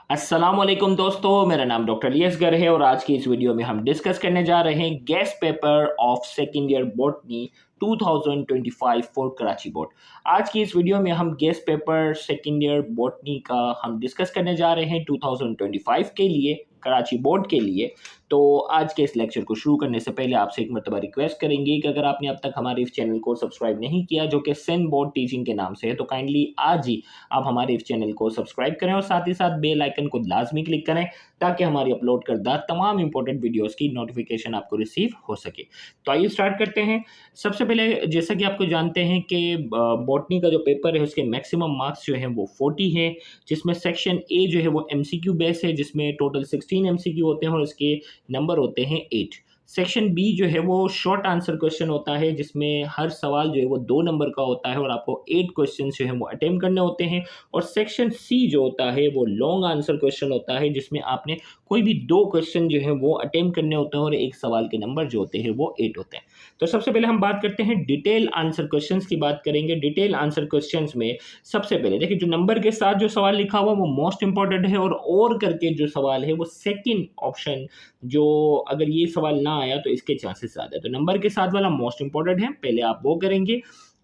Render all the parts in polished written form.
अस्सलामुअलैकुम दोस्तों, मेरा नाम डॉक्टर अलियसगर है और आज की इस वीडियो में हम डिस्कस करने जा रहे हैं guest paper of second year botany 2025 for Karachi board. आज की इस वीडियो में हम guest paper second year botany का हम डिस्कस करने जा रहे हैं 2025 के लिए, कराची बोर्ड के लिए। तो आज के इस लेक्चर को शुरू करने से पहले आपसे एक मरतबा रिक्वेस्ट करेंगे कि अगर आपने अब तक हमारे इस चैनल को सब्सक्राइब नहीं किया, जो कि सेन बोर्ड टीचिंग के नाम से है, तो काइंडली आज ही आप हमारे इस चैनल को सब्सक्राइब करें और साथ ही साथ बेल आइकन को लाजमी क्लिक करें ताकि हमारी अपलोड करदा तमाम इंपॉर्टेंट वीडियोस की नोटिफिकेशन आपको रिसीव हो सके। तो आइए स्टार्ट करते हैं। सबसे पहले जैसा कि आपको जानते हैं कि बॉटनी का जो पेपर है उसके मैक्सिमम मार्क्स जो हैं वो 40 हैं, जिसमें सेक्शन ए जो है वो एमसीक्यू बेस है, जिसमें टोटल 16 एमसीक्यू होते हैं और इसके नंबर होते हैं 8। सेक्शन बी जो है वो शॉर्ट आंसर क्वेश्चन होता है, जिसमें हर सवाल जो है वो 2 नंबर का होता है और आपको 8 क्वेश्चन जो है वो अटेम्प्ट करने होते हैं। और सेक्शन सी जो होता है वो लॉन्ग आंसर क्वेश्चन होता है, जिसमें आपने कोई भी 2 क्वेश्चन जो है वो अटेम्प्ट करने होते हैं और एक सवाल के नंबर जो होते हैं वो 8 होते हैं। तो सबसे पहले हम बात करते हैं डिटेल आंसर क्वेश्चंस की बात करेंगे। डिटेल आंसर क्वेश्चंस में सबसे पहले देखिए, जो नंबर के साथ जो सवाल लिखा हुआ वो मोस्ट इंपॉर्टेंट है, और करके जो सवाल है वो सेकंड ऑप्शन, जो अगर ये सवाल ना आया तो इसके चांसेस ज़्यादा है। तो नंबर के साथ वाला मोस्ट इंपॉर्टेंट है, पहले आप वो करेंगे।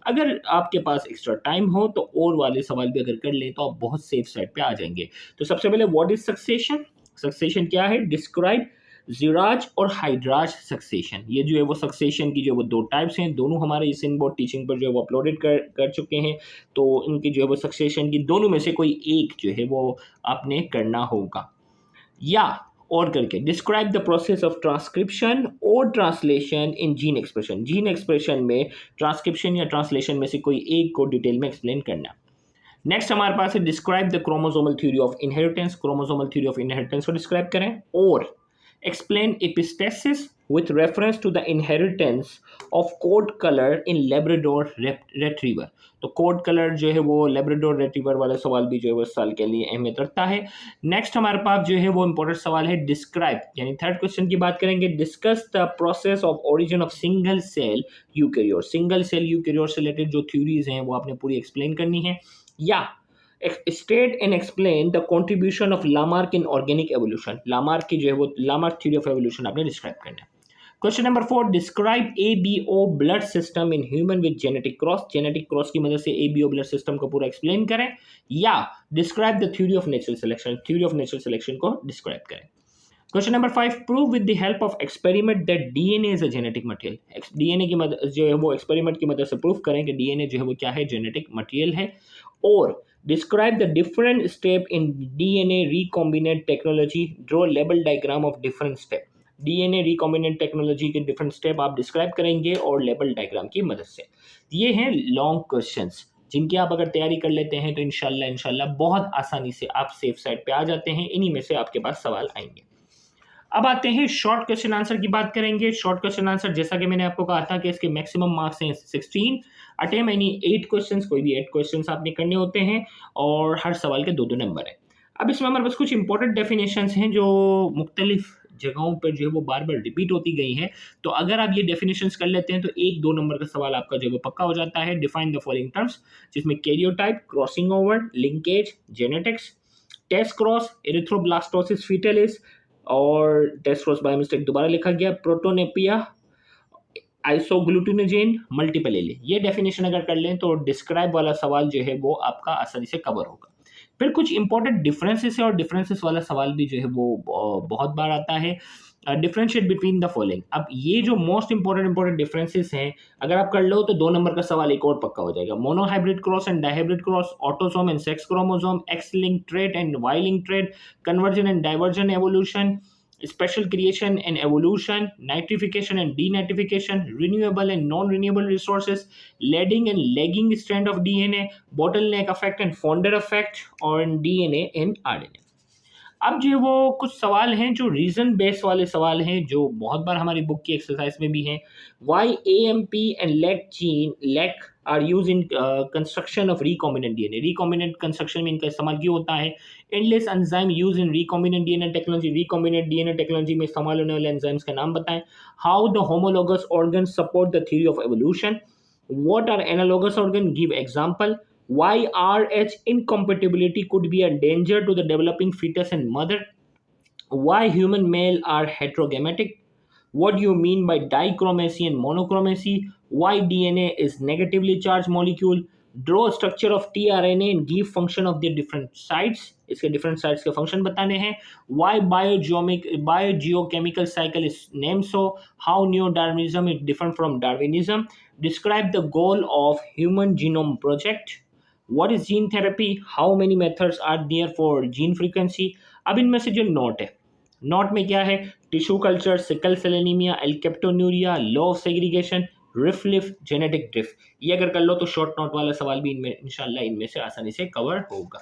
अगर आपके पास एक्स्ट्रा टाइम हो तो और वाले सवाल भी अगर कर लें तो आप बहुत सेफ साइड पे आ जाएंगे। तो सबसे पहले व्हाट इज सक्सेशन? सक्सेशन क्या है? डिस्क्राइब ज़िराज और हाइड्राज सक्सेशन। ये जो है वो सक्सेशन की जो वो 2 टाइप्स हैं, दोनों हमारे इस इनबोर्ड टीचिंग पर जो है वो अपलोडेड कर चुके हैं। तो इनकी जो है वो सक्सेशन की दोनों में से कोई एक जो है वो आपने करना होगा। या और करके describe the process of transcription और translation in gene expression. Gene expression में ट्रांसक्रिप्शन या ट्रांसलेशन में से कोई एक को डिटेल में एक्सप्लेन करना। नेक्स्ट हमारे पास है describe the chromosomal theory of inheritance. Chromosomal theory of inheritance को डिस्क्राइब करें। और explain epistasis with reference to the inheritance of coat color in Labrador retriever। तो कोड कलर जो है वो लेब्राडोर रेट्रीवर वाला सवाल भी जो है वो इस साल के लिए अहमियत रखता है। नेक्स्ट हमारे पास जो है वो इंपॉर्टेंट सवाल है डिस्क्राइब, यानी थर्ड क्वेश्चन की बात करेंगे। Discuss the process of origin of single cell eukaryote. Single cell eukaryote से रिलेटेड जो थ्योरीज हैं वो आपने पूरी एक्सप्लेन करनी है। या state and explain the contribution of Lamarck in organic evolution। Lamarck की जो है वो लामार्क थ्योरी ऑफ एवोल्यूशन आपने डिस्क्राइब करना है। Question number 4, describe ABO blood system in human with genetic cross. Genetic cross की मदद से एबीओ ब्लड सिस्टम को पूरा एक्सप्लेन करें। या describe the theory of natural selection. Theory of natural selection को डिस्क्राइब करें। Question number 5, prove with the help of experiment that DNA is a genetic material. DNA की मदद जो है वो एक्सपेरिमेंट की मदद से प्रूव करें कि डीएनए जो है वो क्या है, जेनेटिक मटेरियल है। और describe the different step in DNA recombinant technology. Draw label diagram of different step. DNA recombinant technology के डिफरेंट स्टेप आप डिस्क्राइब करेंगे और लेबल डायग्राम की मदद से। ये हैं लॉन्ग क्वेश्चंस, जिनकी आप अगर तैयारी कर लेते हैं तो इंशाल्लाह बहुत आसानी से आप सेफ साइड पे आ जाते हैं। इन्हीं में से आपके पास सवाल आएंगे। अब आते हैं शॉर्ट क्वेश्चन आंसर की बात करेंगे। शॉर्ट क्वेश्चन आंसर, जैसा कि मैंने आपको कहा था कि इसके मैक्सिमम मार्क्स हैं 16। अटेम्प्ट यानी 8 क्वेश्चंस, कोई भी 8 क्वेश्चंस आपने करने होते हैं और हर सवाल के 2-2 नंबर हैं। अब इसमें हमारे पास कुछ इंपॉर्टेंट डेफिनेशंस हैं जो मुख्तलिफ जगहों पर जो है वो बार बार रिपीट होती गई हैं। तो अगर आप ये डेफिनेशंस कर लेते हैं तो 1-2 नंबर का सवाल आपका जो है वो पक्का हो जाता है। डिफाइन द फॉलोइंग टर्म्स, जिसमें karyotype, crossing over, linkage, genetics, test cross, erythroblastosis fetalis, और टेस्ट क्रॉस बाय मिस्टेक दोबारा लिखा गया, प्रोटोनेपिया, आइसोग्लूटिनोजेन, मल्टीपल एले। ये डेफिनेशन अगर कर लें तो डिस्क्राइब वाला सवाल जो है वो आपका आसानी से कवर होगा। फिर कुछ इंपॉर्टेंट डिफरेंसेस है और डिफरेंसेस वाला सवाल भी जो है वो बहुत बार आता है। Differentiate between the following. अब ये जो मोस्ट इंपॉर्टेंट डिफरेंसेस हैं, अगर आप कर लो तो 2 नंबर का सवाल एक और पक्का हो जाएगा। Monohybrid cross and dihybrid cross, autosome and sex chromosome, X link trait and Y link trait, convergence and divergence evolution, special creation and evolution, nitrification and denatrification, renewable and non-renewable resources, leading and lagging strand of DNA, bottleneck effect and founder effect on DNA and RNA। अब जो है वो कुछ सवाल हैं जो reason based वाले सवाल हैं, जो बहुत बार हमारी बुक की एक्सरसाइज में भी हैं। Y AMP and lac gene lac are use in construction of recombinant DNA. Recombinant construction में इनका इस्तेमाल क्यों होता है? Endless enzyme use in recombinant DNA technology. Recombinant DNA technology में इस्तेमाल होने वाले एंजाइम्स का नाम बताएं। How the homologous organ support the theory of evolution. What are analogous organ, give example. Why RH incompatibility could be a danger to the developing fetus and mother? Why human male are heterogametic? What do you mean by dichromacy and monochromacy? Why DNA is negatively charged molecule? Draw a structure of tRNA and give function of the different sites. इसके different sites के function बताने हैं. Why biogeochemical cycle is named so? How neo-Darwinism is different from Darwinism? Describe the goal of Human Genome Project. What is gene therapy? How many methods are there for gene frequency? अब इनमें से जो note है, note में क्या है? Tissue culture, sickle cell anaemia, alkaptonuria, law of segregation, रिफ्लिफ, genetic drift. ये अगर कर लो तो शॉर्ट नोट वाला सवाल भी इनमें इंशाल्लाह इनमें से आसानी से कवर होगा.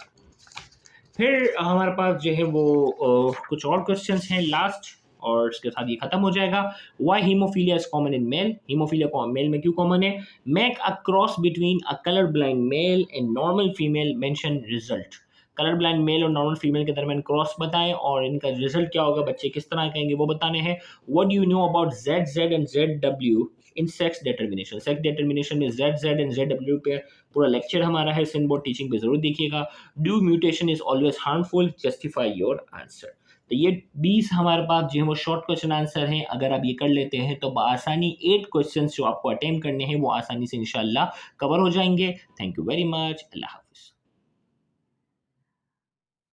फिर हमारे पास जो है वो कुछ और क्वेश्चंस हैं लास्ट, और इसके साथ ये खत्म हो जाएगा. Why haemophilia is common in male? Haemophilia male में क्यों कॉमन है? Make a cross between a colour blind male and normal female, mention result. Colour blind male और नॉर्मल फीमेल के दरमियान क्रॉस बताएं और इनका रिजल्ट क्या होगा, बच्चे किस तरह कहेंगे वो बताने हैं. What do you know about ZZ and ZW in sex determination? Sex determination में ZZ एंड ZW पे पूरा लेक्चर हमारा है, सिन बोर्ड टीचिंग पे जरूर देखिएगा. Do mutation is always harmful? Justify your answer. तो ये 20 हमारे पास जो है वो शॉर्ट क्वेश्चन आंसर हैं. अगर आप ये कर लेते हैं तो आसानी 8 क्वेश्चंस जो आपको अटेम्प्ट करने हैं वो आसानी से इंशाल्लाह कवर हो जाएंगे. Thank you very much. अल्लाह हाफिज़.